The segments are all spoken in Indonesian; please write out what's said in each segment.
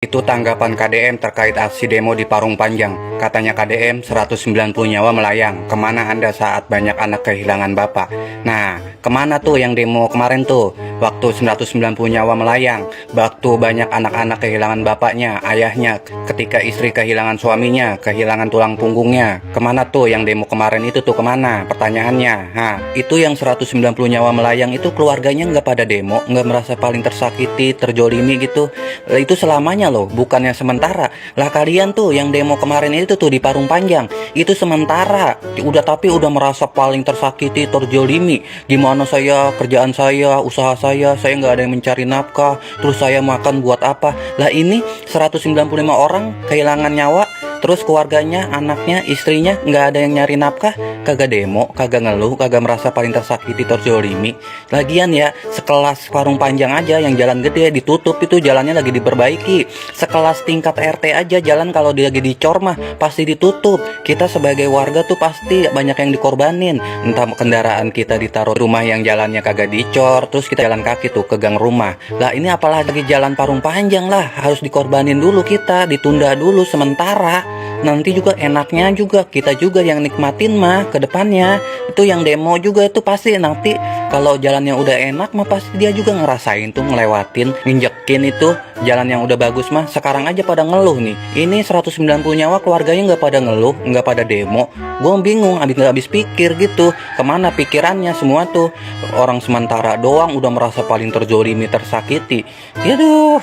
Itu tanggapan KDM terkait aksi demo di Parung Panjang. Katanya KDM 190 nyawa melayang. Kemana Anda saat banyak anak kehilangan bapak? Nah, kemana tuh yang demo kemarin tuh? Waktu 190 nyawa melayang. Waktu banyak anak-anak kehilangan bapaknya, ayahnya. Ketika istri kehilangan suaminya, kehilangan tulang punggungnya. Kemana tuh yang demo kemarin itu tuh kemana? Pertanyaannya. Nah, itu yang 190 nyawa melayang itu keluarganya nggak pada demo, nggak merasa paling tersakiti, terjolimi gitu. Itu selamanya loh, bukannya sementara. Lah kalian tuh yang demo kemarin itu tuh di Parung Panjang, itu sementara. Tapi udah merasa paling tersakiti, terjolimi. Gimana saya, kerjaan saya, usaha saya nggak ada yang mencari nafkah. Terus saya makan buat apa? Lah ini 195 orang kehilangan nyawa. Terus keluarganya, anaknya, istrinya nggak ada yang nyari nafkah, kagak demo, kagak ngeluh, kagak merasa paling tersakiti, terjolimi. Lagian ya, sekelas Parung Panjang aja yang jalan gede ditutup itu jalannya lagi diperbaiki. Sekelas tingkat RT aja jalan kalau dia lagi dicor mah pasti ditutup. Kita sebagai warga tuh pasti banyak yang dikorbanin. Entah kendaraan kita ditaruh rumah yang jalannya kagak dicor, terus kita jalan kaki tuh ke gang rumah. Lah ini apalagi jalan Parung Panjang lah, harus dikorbanin dulu kita, ditunda dulu sementara. Nanti juga enaknya juga kita juga yang nikmatin mah ke depannya. Itu yang demo juga itu pasti nanti kalau jalannya udah enak mah pasti dia juga ngerasain tuh ngelewatin, nginjekin itu jalan yang udah bagus mah. Sekarang aja pada ngeluh nih. Ini 190 nyawa keluarganya nggak pada ngeluh, nggak pada demo. Gue bingung, habis pikir gitu. Kemana pikirannya semua tuh? Orang sementara doang udah merasa paling terjolimi, tersakiti. Aduh,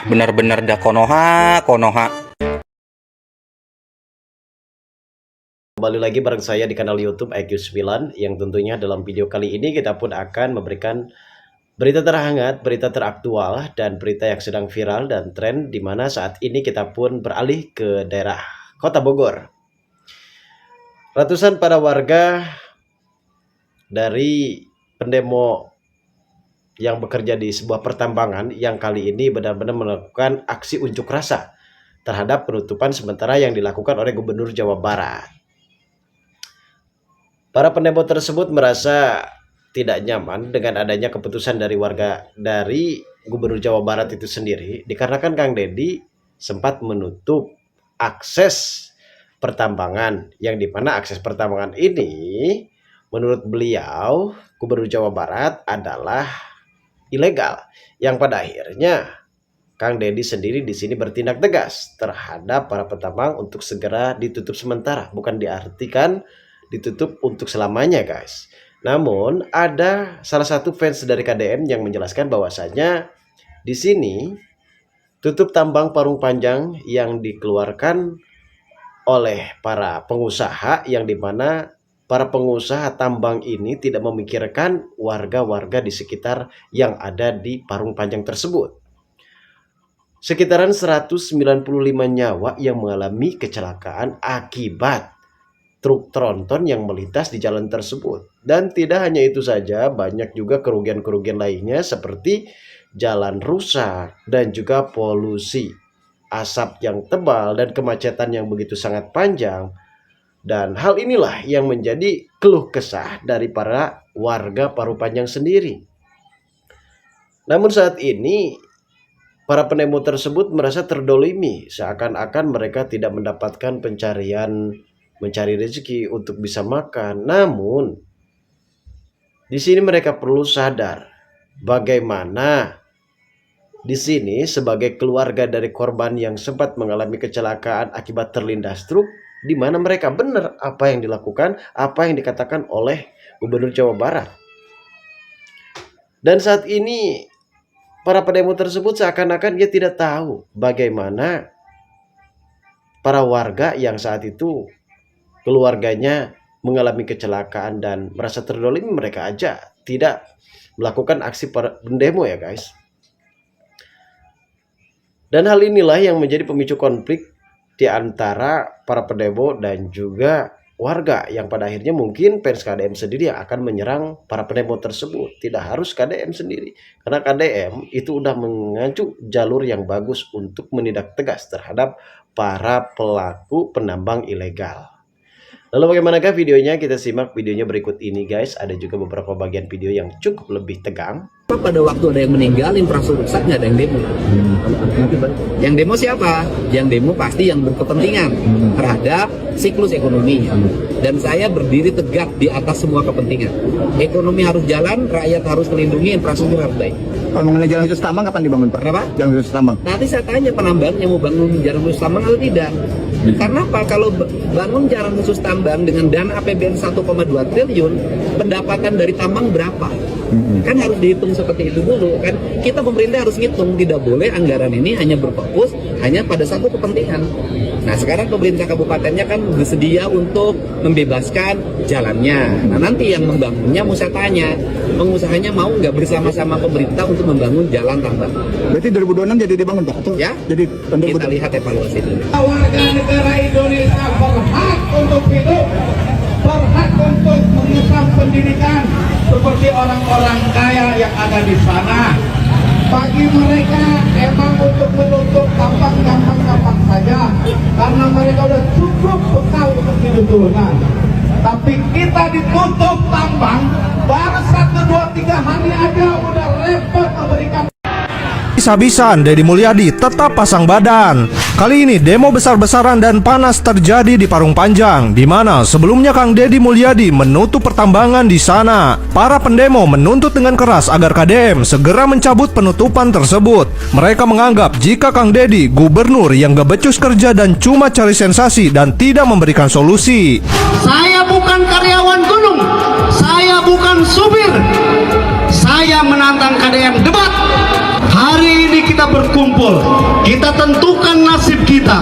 benar-benar dah konoha. Kembali lagi bareng saya di kanal YouTube IQ9 yang tentunya dalam video kali ini kita pun akan memberikan berita terhangat, berita teraktual dan berita yang sedang viral dan tren di mana saat ini kita pun beralih ke daerah Kota Bogor. Ratusan para warga dari pendemo yang bekerja di sebuah pertambangan yang kali ini benar-benar melakukan aksi unjuk rasa terhadap penutupan sementara yang dilakukan oleh Gubernur Jawa Barat. Para pendemo tersebut merasa tidak nyaman dengan adanya keputusan dari Gubernur Jawa Barat itu sendiri dikarenakan Kang Deddy sempat menutup akses pertambangan yang dimana akses pertambangan ini menurut beliau Gubernur Jawa Barat adalah ilegal yang pada akhirnya Kang Deddy sendiri di sini bertindak tegas terhadap para petambang untuk segera ditutup sementara, bukan diartikan ditutup untuk selamanya, guys. Namun ada salah satu fans dari KDM yang menjelaskan bahwasanya di sini tutup tambang Parung Panjang yang dikeluarkan oleh para pengusaha yang dimana para pengusaha tambang ini tidak memikirkan warga-warga di sekitar yang ada di Parung Panjang tersebut. Sekitaran 195 nyawa yang mengalami kecelakaan akibat truk tronton yang melintas di jalan tersebut. Dan tidak hanya itu saja, banyak juga kerugian-kerugian lainnya seperti jalan rusak dan juga polusi, asap yang tebal dan kemacetan yang begitu sangat panjang. Dan hal inilah yang menjadi keluh kesah dari para warga Parung Panjang sendiri. Namun saat ini para pendemo tersebut merasa terdolimi, seakan-akan mereka tidak mendapatkan mencari rezeki untuk bisa makan. Namun di sini mereka perlu sadar bagaimana di sini sebagai keluarga dari korban yang sempat mengalami kecelakaan akibat terlindas truk, di mana mereka benar apa yang dilakukan, apa yang dikatakan oleh Gubernur Jawa Barat. Dan saat ini para pendemo tersebut seakan-akan dia tidak tahu bagaimana para warga yang saat itu keluarganya mengalami kecelakaan dan merasa terdolimi, mereka aja tidak melakukan aksi pendemo ya guys. Dan hal inilah yang menjadi pemicu konflik di antara para pendemo dan juga warga yang pada akhirnya mungkin fans KDM sendiri yang akan menyerang para pendemo tersebut. Tidak harus KDM sendiri, karena KDM itu udah mengacu jalur yang bagus untuk menindak tegas terhadap para pelaku penambang ilegal. Lalu bagaimanakah videonya? Kita simak videonya berikut ini guys. Ada juga beberapa bagian video yang cukup lebih tegang. Pada waktu ada yang meninggal, infrastruktur rusak, nggak ada yang demo. Yang demo siapa? Yang demo pasti yang berkepentingan terhadap siklus ekonomi. Dan saya berdiri tegak di atas semua kepentingan. Ekonomi harus jalan, rakyat harus melindungi, infrastruktur harus baik. Kalau mengenai jalan khusus tambang kapan dibangun, Pak? Kenapa? Jalan khusus tambang. Nanti saya tanya penambang yang mau bangun jalan khusus tambang atau tidak. Karena apa? Kalau bangun jalan khusus tambang dengan dana APBN 1,2 triliun, pendapatan dari tambang berapa? Kan harus dihitung seperti itu dulu kan. Kita pemerintah harus ngitung, tidak boleh anggaran ini hanya berfokus hanya pada satu kepentingan. Nah sekarang pemerintah kabupatennya kan bersedia untuk membebaskan jalannya. Nah nanti yang membangunnya mau saya tanya, pengusahanya mau nggak bersama-sama pemerintah untuk membangun jalan tambang? Berarti 2026 jadi dibangun, Pak? Atau Ya, jadi tahun kita lihat evaluasi dulu. Warga negara Indonesia berhak untuk hidup, berhak untuk mengusung pendidikan seperti orang-orang kaya yang ada di sana. Bagi mereka emang untuk menutup gampang saja, karena mereka udah cukup bekal untuk hidup turunan. Tapi kita ditutup tambang, baru 1, 2, 3 hari aja udah repot memberikan. Habis-habisan Deddy Mulyadi tetap pasang badan. Kali ini demo besar-besaran dan panas terjadi di Parung Panjang, di mana sebelumnya Kang Deddy Mulyadi menutup pertambangan di sana. Para pendemo menuntut dengan keras agar KDM segera mencabut penutupan tersebut. Mereka menganggap jika Kang Deddy gubernur yang gak becus kerja dan cuma cari sensasi dan tidak memberikan solusi. Saya bukan karyawan gunung, saya bukan supir. Saya menantang KDM debat. Hari ini kita berkumpul, kita tentukan nasib kita.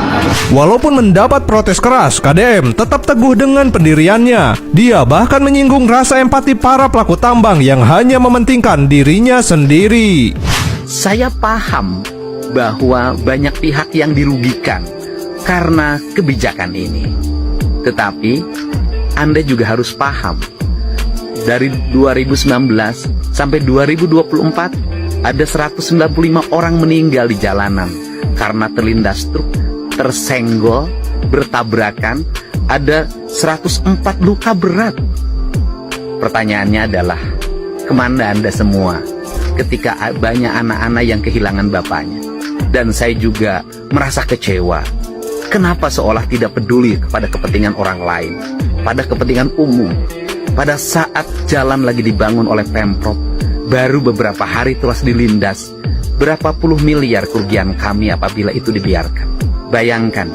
Walaupun mendapat protes keras, KDM tetap teguh dengan pendiriannya. Dia bahkan menyinggung rasa empati para pelaku tambang yang hanya mementingkan dirinya sendiri. Saya paham bahwa banyak pihak yang dirugikan karena kebijakan ini. Tetapi Anda juga harus paham, dari 2019 sampai 2024 ada 195 orang meninggal di jalanan karena terlindas truk, tersenggol, bertabrakan, ada 104 luka berat. Pertanyaannya adalah, kemana Anda semua ketika banyak anak-anak yang kehilangan bapaknya? Dan saya juga merasa kecewa. Kenapa seolah tidak peduli kepada kepentingan orang lain, pada kepentingan umum? Pada saat jalan lagi dibangun oleh Pemprov, baru beberapa hari terus dilindas. Berapa puluh miliar kerugian kami apabila itu dibiarkan. Bayangkan,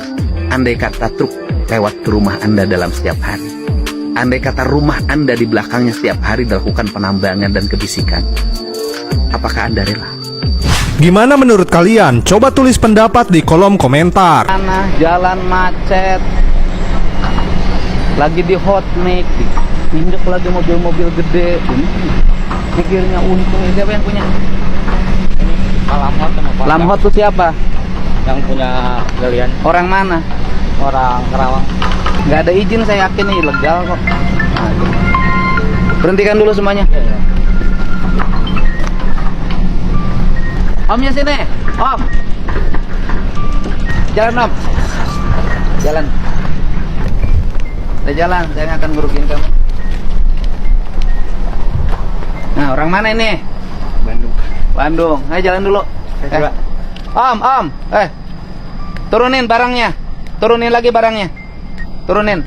andai kata truk lewat ke rumah Anda dalam setiap hari, andai kata rumah Anda di belakangnya setiap hari dilakukan penambangan dan kebisikan, apakah Anda rela? Gimana menurut kalian? Coba tulis pendapat di kolom komentar. Tanah, jalan macet, lagi di hot mic, injek lagi mobil-mobil gede. Pikirnya untung, siapa yang punya? Lamhot sama Pak. Lamhot tuh siapa? Yang punya galian Orang mana? orang Kerawang. Nggak ada izin, saya yakin ini ilegal kok. Nah, berhentikan dulu semuanya. Omnya sini, Om. Jalan Om. Jalan. Saya jalan, saya nggak akan ngerugiin kamu. Nah, orang mana ini? Bandung. Bandung. Ayo jalan dulu. Om. Turunin barangnya. Turunin lagi barangnya. Turunin.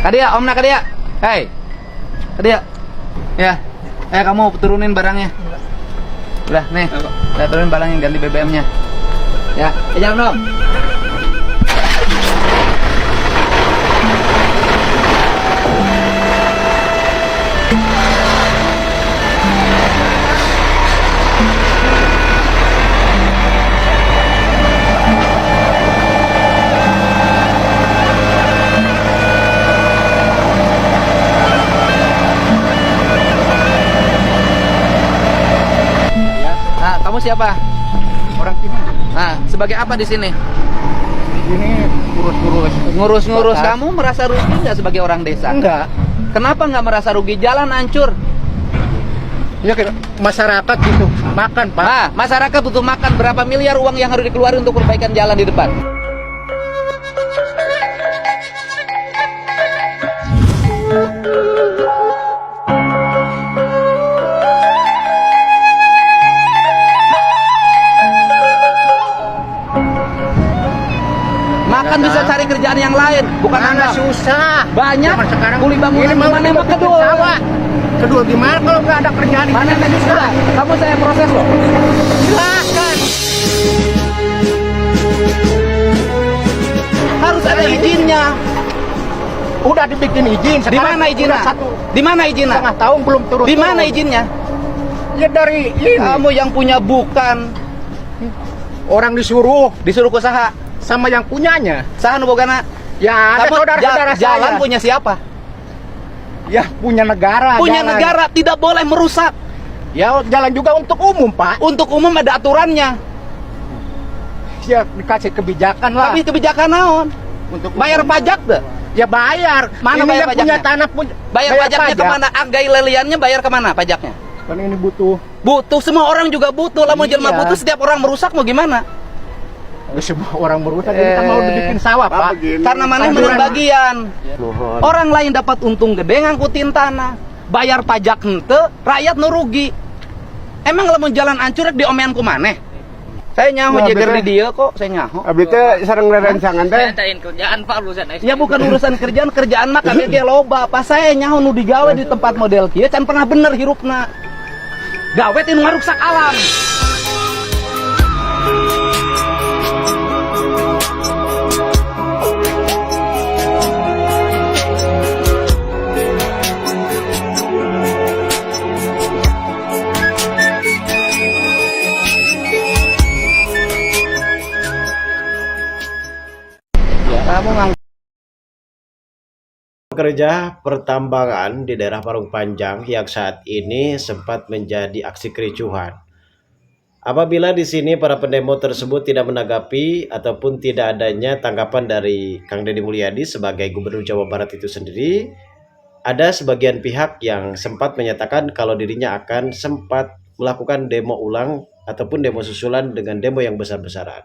Kadia, Om nak Kadia. Hei. Kadia. Ya. Kamu turunin barangnya. Udah, nih. Saya turunin barangnya, ganti BBM-nya. Ya, jalan Om. Kamu siapa? Orang sini. Nah, sebagai apa di sini? Ini kurus-kurus. Ngurus-ngurus. Kamu merasa rugi nggak sebagai orang desa? Enggak. Kenapa nggak merasa rugi? Jalan hancur. Ya kayak masyarakat gitu makan, Pak. Nah, masyarakat butuh makan. Berapa miliar uang yang harus dikeluarkan untuk perbaikan jalan di depan? kan bisa cari kerjaan yang lain, bukan Mana Anda. susah. Banyak Zaman sekarang kuli bangunan ini di mana yang bikin kedul. sawah. Kedul gimana kalau nggak ada kerjaan? Mana yang sudah? Kamu saya proses loh. Silakan. Harus ada izinnya. Udah dibikin izin. Di mana izinnya? Di mana izinnya? Setengah tahun belum turun. Di mana izinnya? Ya dari ini. Kamu yang punya bukan Orang disuruh disuruh ke saha. sama yang punyanya. Saha nu bogana? Ya ada Kamu saudara-saudara jalan saya. punya siapa? Ya punya negara. Punya jalan. negara, tidak boleh merusak. Ya jalan juga untuk umum Pak. Untuk umum ada aturannya. Ya dikasih kebijakan lah. Tapi kebijakan naon? Untuk Bayar pajak deh. Ya bayar. Mana Ini bayar yang punya pajaknya? tanah punya. Bayar pajaknya kemana? Anggai leliannya bayar kemana pajaknya? Kan ini butuh. Butuh, semua orang juga butuh. Lah mau Iya. jelma butuh, setiap orang merusak mau gimana? Semua orang berusaha kita mau dibikin sawah Pak. Karena mana Anjuran. menang bagian. Mohon. Orang lain dapat untung gede ngangkutin tanah. Bayar pajak hente, rakyat nu rugi. Emang lamun jalan ancur rek diomean ku maneh? Saya nyaho Nah, jeger betul. di dieu kok, saya nyaho. Abdi teh sareng rerencangan teh. kerjaan Pak urusan Ya bukan urusan kerjaan mah kabeh ge loba. Pas saya nyaho nu digawe di tempat model kieu can pernah bener hirupna. Gawe teh nu ngaruksak alam. Kamu ngang Pekerja pertambangan di daerah Parung Panjang yang saat ini sempat menjadi aksi kericuhan. Apabila di sini para pendemo tersebut tidak menanggapi ataupun tidak adanya tanggapan dari Kang Deddy Mulyadi sebagai Gubernur Jawa Barat itu sendiri, ada sebagian pihak yang sempat menyatakan kalau dirinya akan sempat melakukan demo ulang ataupun demo susulan dengan demo yang besar-besaran.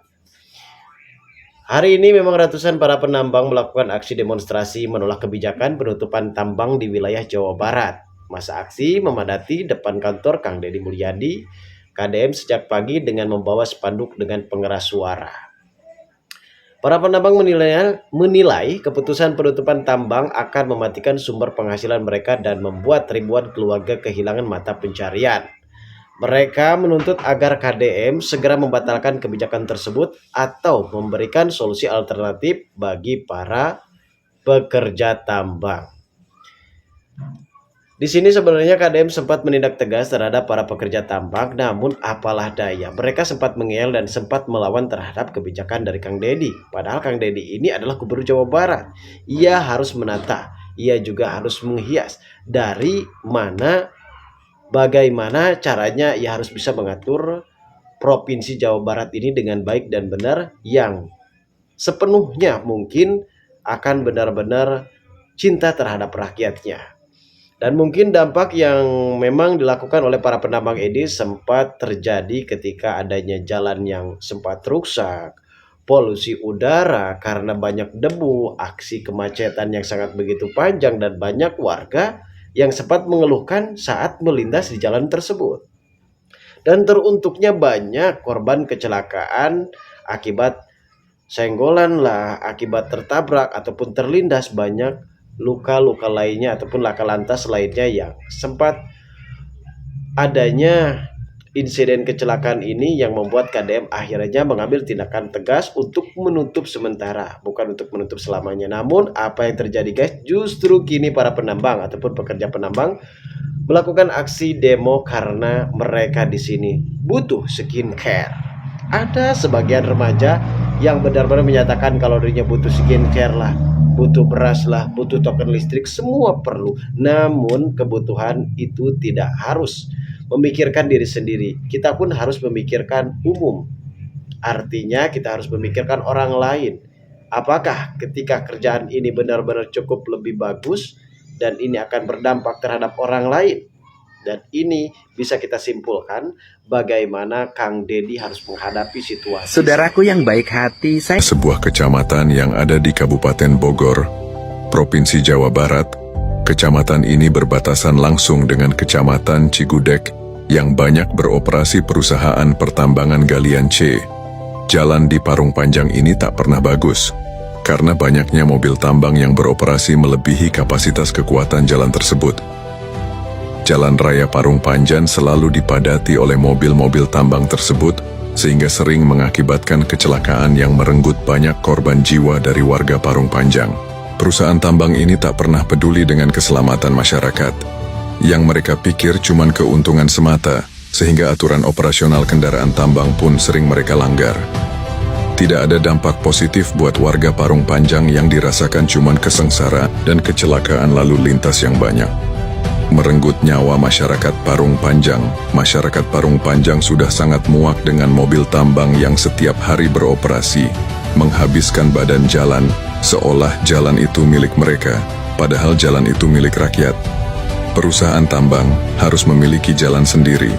Hari ini memang ratusan para penambang melakukan aksi demonstrasi menolak kebijakan penutupan tambang di wilayah Jawa Barat. Masa aksi memadati depan kantor Kang Deddy Mulyadi, KDM sejak pagi dengan membawa spanduk dengan pengeras suara. Para penambang menilai keputusan penutupan tambang akan mematikan sumber penghasilan mereka dan membuat ribuan keluarga kehilangan mata pencarian. Mereka menuntut agar KDM segera membatalkan kebijakan tersebut atau memberikan solusi alternatif bagi para pekerja tambang. Di sini sebenarnya KDM sempat menindak tegas terhadap para pekerja tambang, namun apalah daya, mereka sempat mengeyel dan sempat melawan terhadap kebijakan dari Kang Deddy. Padahal Kang Deddy ini adalah Gubernur Jawa Barat. Ia harus menata, ia juga harus menghias dari mana bagaimana caranya ia harus bisa mengatur Provinsi Jawa Barat ini dengan baik dan benar yang sepenuhnya mungkin akan benar-benar cinta terhadap rakyatnya. Dan mungkin dampak yang memang dilakukan oleh para penambang ini sempat terjadi ketika adanya jalan yang sempat rusak, polusi udara karena banyak debu, aksi kemacetan yang sangat begitu panjang dan banyak warga yang sempat mengeluhkan saat melintas di jalan tersebut. Dan teruntuknya banyak korban kecelakaan akibat senggolan lah, akibat tertabrak ataupun terlindas, banyak luka-luka lainnya ataupun laka lantas lainnya yang sempat adanya insiden kecelakaan ini yang membuat KDM akhirnya mengambil tindakan tegas untuk menutup sementara, bukan untuk menutup selamanya. Namun apa yang terjadi guys, justru kini para penambang ataupun pekerja penambang melakukan aksi demo karena mereka di sini butuh skincare. Ada sebagian remaja yang benar-benar menyatakan kalau dirinya butuh skincare lah, butuh beras lah, butuh token listrik, semua perlu. Namun kebutuhan itu tidak harus memikirkan diri sendiri, kita pun harus memikirkan umum. Artinya kita harus memikirkan orang lain. Apakah ketika kerjaan ini benar-benar cukup lebih bagus dan ini akan berdampak terhadap orang lain? Dan ini bisa kita simpulkan bagaimana Kang Deddy harus menghadapi situasi. Saudaraku yang baik hati, saya Sebuah kecamatan yang ada di Kabupaten Bogor, Provinsi Jawa Barat. Kecamatan ini berbatasan langsung dengan Kecamatan Cigudeg yang banyak beroperasi perusahaan pertambangan galian C. Jalan di Parung Panjang ini tak pernah bagus. karena banyaknya mobil tambang yang beroperasi melebihi kapasitas kekuatan jalan tersebut. Jalan Raya Parung Panjang selalu dipadati oleh mobil-mobil tambang tersebut, sehingga sering mengakibatkan kecelakaan yang merenggut banyak korban jiwa dari warga Parung Panjang. Perusahaan tambang ini tak pernah peduli dengan keselamatan masyarakat. Yang mereka pikir cuman keuntungan semata, sehingga aturan operasional kendaraan tambang pun sering mereka langgar. Tidak ada dampak positif buat warga Parung Panjang yang dirasakan cuman kesengsaraan dan kecelakaan lalu lintas yang banyak. Merenggut nyawa masyarakat Parung Panjang. Masyarakat Parung Panjang sudah sangat muak dengan mobil tambang yang setiap hari beroperasi, menghabiskan badan jalan, seolah jalan itu milik mereka, padahal jalan itu milik rakyat. Perusahaan tambang harus memiliki jalan sendiri.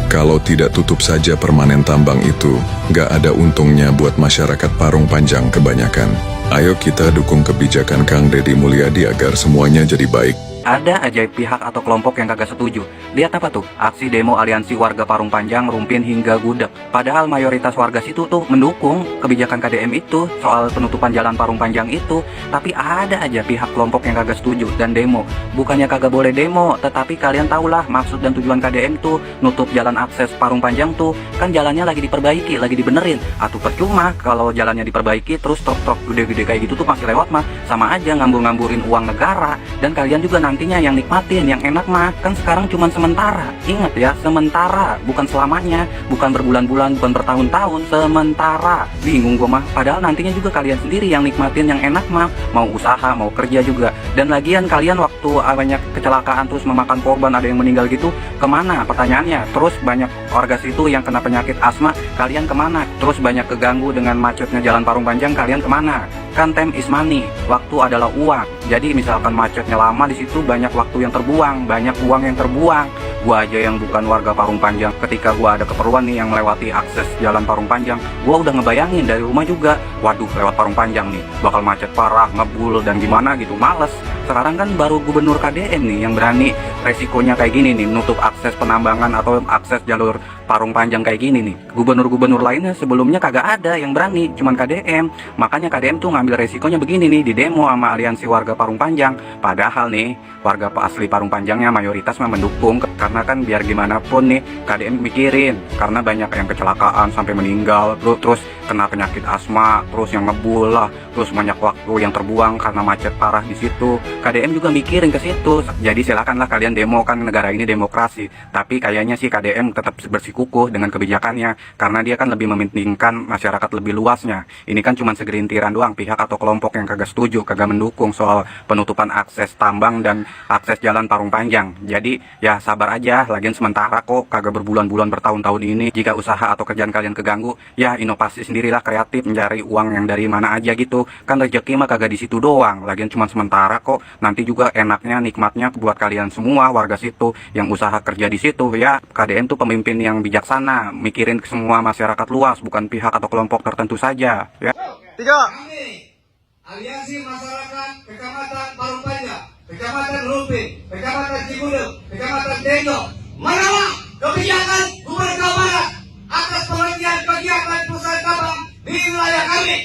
Kalau tidak tutup saja permanen tambang itu, gak ada untungnya buat masyarakat Parung Panjang kebanyakan. Ayo kita dukung kebijakan Kang Deddy Mulyadi agar semuanya jadi baik. Ada aja pihak atau kelompok yang kagak setuju. Lihat apa tuh? Aksi demo aliansi warga Parung Panjang, Rumpin hingga Gudeg. Padahal mayoritas warga situ tuh mendukung kebijakan KDM itu soal penutupan jalan Parung Panjang itu. Tapi ada aja pihak kelompok yang kagak setuju dan demo. Bukannya kagak boleh demo, tetapi kalian tahulah maksud dan tujuan KDM tuh nutup jalan akses Parung Panjang tuh. Kan jalannya lagi diperbaiki, lagi dibenerin. Atau percuma kalau jalannya diperbaiki terus truk-truk gede-gede kayak gitu tuh masih lewat mah. Sama aja ngambur-ngamburin uang negara. Dan kalian juga nantinya yang nikmatin, yang enak mah kan sekarang cuman sementara. Ingat ya, sementara, bukan selamanya, bukan berbulan-bulan, bukan bertahun-tahun, sementara. Bingung gua mah, padahal nantinya juga kalian sendiri yang nikmatin yang enak mah, mau usaha, mau kerja juga. Dan lagian kalian waktu banyak kecelakaan terus memakan korban, ada yang meninggal gitu, kemana pertanyaannya? Terus banyak warga situ yang kena penyakit asma, kalian kemana? Terus banyak keganggu dengan macetnya jalan Parung Panjang, kalian kemana? Kan time is money, waktu adalah uang. Jadi misalkan macetnya lama di situ, banyak waktu yang terbuang, banyak uang yang terbuang. Gua aja yang bukan warga Parung Panjang, ketika gua ada keperluan nih yang melewati akses jalan Parung Panjang, gua udah ngebayangin dari rumah juga, waduh lewat Parung Panjang nih, bakal macet parah, ngebul dan gimana gitu, males. Sekarang kan baru gubernur KDM nih yang berani resikonya kayak gini nih, nutup akses penambangan atau akses jalur Parung Panjang kayak gini nih. Gubernur-gubernur lainnya sebelumnya kagak ada yang berani, cuman KDM. Makanya KDM tuh ngambil resikonya begini nih, di demo sama aliansi warga Parung Panjang. Padahal nih, warga asli Parung Panjangnya mayoritas memang mendukung, karena kan biar gimana pun nih KDM mikirin, karena banyak yang kecelakaan sampai meninggal, terus kena penyakit asma, terus yang ngebul lah, terus banyak waktu yang terbuang karena macet parah di situ. KDM juga mikirin ke situ. Jadi silakanlah kalian demo, kan negara ini demokrasi. Tapi kayaknya sih KDM tetap bersikukuh dengan kebijakannya, karena dia kan lebih mementingkan masyarakat lebih luasnya. Ini kan cuma segerintiran doang pihak atau kelompok yang kagak setuju, kagak mendukung soal penutupan akses tambang dan akses jalan Parung Panjang. Jadi ya sabar aja, lagian sementara kok, kagak berbulan-bulan bertahun-tahun ini. Jika usaha atau kerjaan kalian keganggu, ya inovasi sendirilah, kreatif, mencari uang yang dari mana aja gitu. Kan rezeki mah kagak di situ doang, lagian cuma sementara kok. Nanti juga enaknya, nikmatnya buat kalian semua warga situ yang usaha kerja di situ. Ya KDM tuh pemimpin yang bijaksana, mikirin semua masyarakat luas, bukan pihak atau kelompok tertentu saja ya. Kami, Aliansi Masyarakat Kecamatan Parung Panjang, Kecamatan Rumpin, Kecamatan Cigudeg, Kecamatan Deno, menolak kebijakan Gubernur Jawa Barat atas penghentian kegiatan perusahaan tambang di wilayah kami.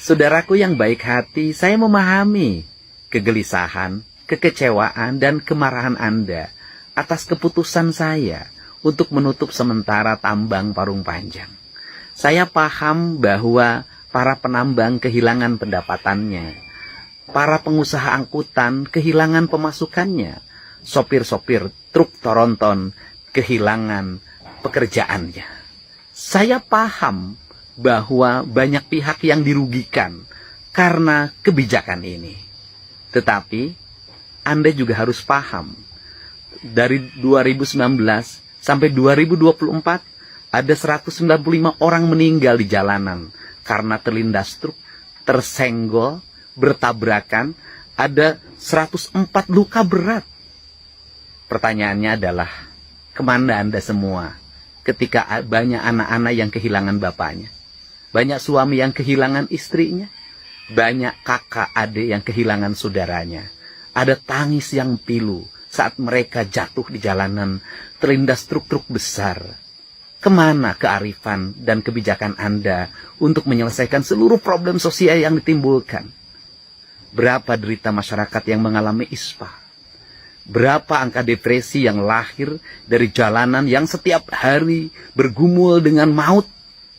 Saudaraku yang baik hati, saya memahami kegelisahan, kekecewaan, dan kemarahan Anda atas keputusan saya untuk menutup sementara tambang Parung Panjang. Saya paham bahwa para penambang kehilangan pendapatannya, para pengusaha angkutan kehilangan pemasukannya, sopir-sopir truk tronton kehilangan pekerjaannya. Saya paham bahwa banyak pihak yang dirugikan karena kebijakan ini. Tetapi Anda juga harus paham, dari 2019 sampai 2024 ada 195 orang meninggal di jalanan karena terlindas truk, tersenggol, bertabrakan, ada 104 luka berat. Pertanyaannya adalah, kemana Anda semua ketika banyak anak-anak yang kehilangan bapaknya? Banyak suami yang kehilangan istrinya, banyak kakak adik yang kehilangan saudaranya. Ada tangis yang pilu saat mereka jatuh di jalanan, terlindas truk-truk besar. Kemana kearifan dan kebijakan Anda untuk menyelesaikan seluruh problem sosial yang ditimbulkan? Berapa derita masyarakat yang mengalami ispa? Berapa angka depresi yang lahir dari jalanan yang setiap hari bergumul dengan maut,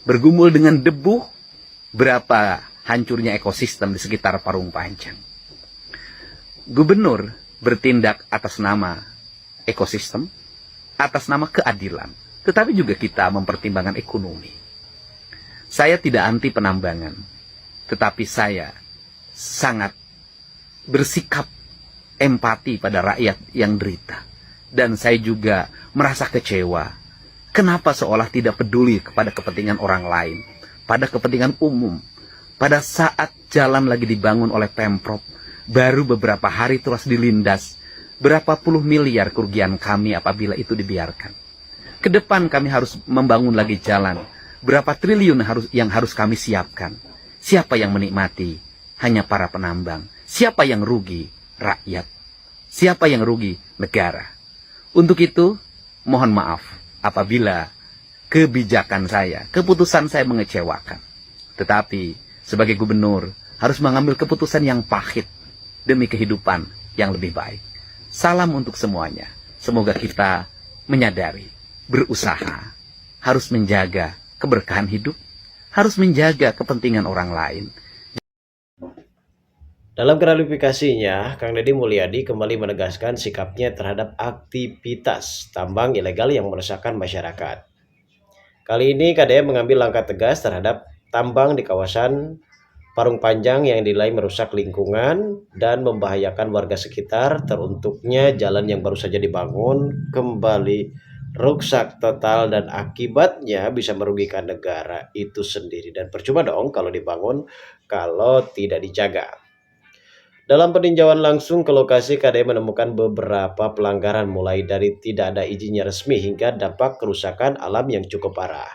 bergumul dengan debu? Berapa hancurnya ekosistem di sekitar Parung Panjang? Gubernur bertindak atas nama ekosistem, atas nama keadilan. Tetapi juga kita mempertimbangkan ekonomi. Saya tidak anti penambangan, tetapi saya sangat bersikap empati pada rakyat yang derita. Dan saya juga merasa kecewa. Kenapa seolah tidak peduli kepada kepentingan orang lain, pada kepentingan umum. Pada saat jalan lagi dibangun oleh Pemprov, baru beberapa hari terus dilindas. Berapa puluh miliar kerugian kami apabila itu dibiarkan. Ke depan kami harus membangun lagi jalan. Berapa triliun yang harus kami siapkan. Siapa yang menikmati? Hanya para penambang. Siapa yang rugi? Rakyat. Siapa yang rugi? Negara. Untuk itu, mohon maaf apabila kebijakan saya, keputusan saya mengecewakan. Tetapi, sebagai gubernur, harus mengambil keputusan yang pahit demi kehidupan yang lebih baik. Salam untuk semuanya. Semoga kita menyadari, berusaha, harus menjaga keberkahan hidup, harus menjaga kepentingan orang lain. Dalam klarifikasinya, Kang Deddy Mulyadi kembali menegaskan sikapnya terhadap aktivitas tambang ilegal yang meresahkan masyarakat. Kali ini KDM mengambil langkah tegas terhadap tambang di kawasan Parung Panjang yang dinilai merusak lingkungan dan membahayakan warga sekitar, teruntuknya jalan yang baru saja dibangun kembali rusak total dan akibatnya bisa merugikan negara itu sendiri. Dan percuma dong kalau dibangun kalau tidak dijaga. Dalam peninjauan langsung ke lokasi, KDM menemukan beberapa pelanggaran mulai dari tidak ada izinnya resmi hingga dampak kerusakan alam yang cukup parah.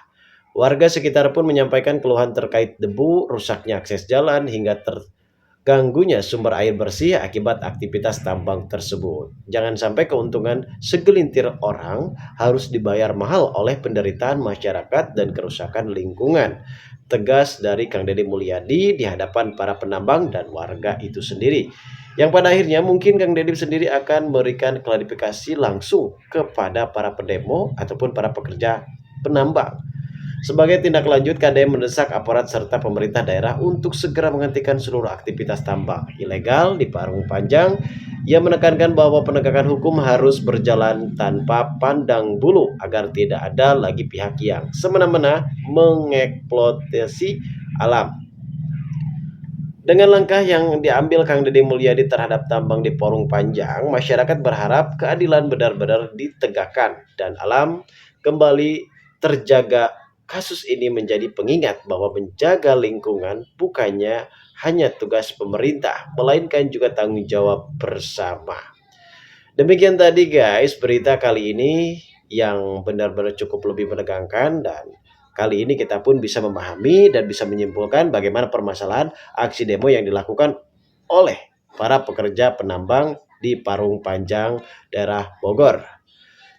Warga sekitar pun menyampaikan keluhan terkait debu, rusaknya akses jalan, hingga terganggunya sumber air bersih akibat aktivitas tambang tersebut. Jangan sampai keuntungan segelintir orang harus dibayar mahal oleh penderitaan masyarakat dan kerusakan lingkungan. Tegas dari Kang Deddy Mulyadi di hadapan para penambang dan warga itu sendiri. Yang pada akhirnya mungkin Kang Deddy sendiri akan memberikan klarifikasi langsung kepada para pendemo ataupun para pekerja penambang. Sebagai tindak lanjut, KDM mendesak aparat serta pemerintah daerah untuk segera menghentikan seluruh aktivitas tambang ilegal di Parung Panjang. Ia menekankan bahwa penegakan hukum harus berjalan tanpa pandang bulu agar tidak ada lagi pihak yang semena-mena mengeksploitasi alam. Dengan langkah yang diambil Kang Deddy Mulyadi terhadap tambang di Parung Panjang, masyarakat berharap keadilan benar-benar ditegakkan dan alam kembali terjaga. Kasus ini menjadi pengingat bahwa menjaga lingkungan bukannya hanya tugas pemerintah, melainkan juga tanggung jawab bersama. Demikian tadi guys berita kali ini yang benar-benar cukup lebih menegangkan, dan kali ini kita pun bisa memahami dan bisa menyimpulkan bagaimana permasalahan aksi demo yang dilakukan oleh para pekerja penambang di Parung Panjang, daerah Bogor.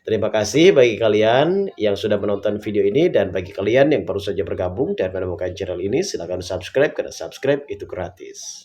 Terima kasih bagi kalian yang sudah menonton video ini, dan bagi kalian yang baru saja bergabung dan menemukan channel ini, silahkan subscribe karena subscribe itu gratis.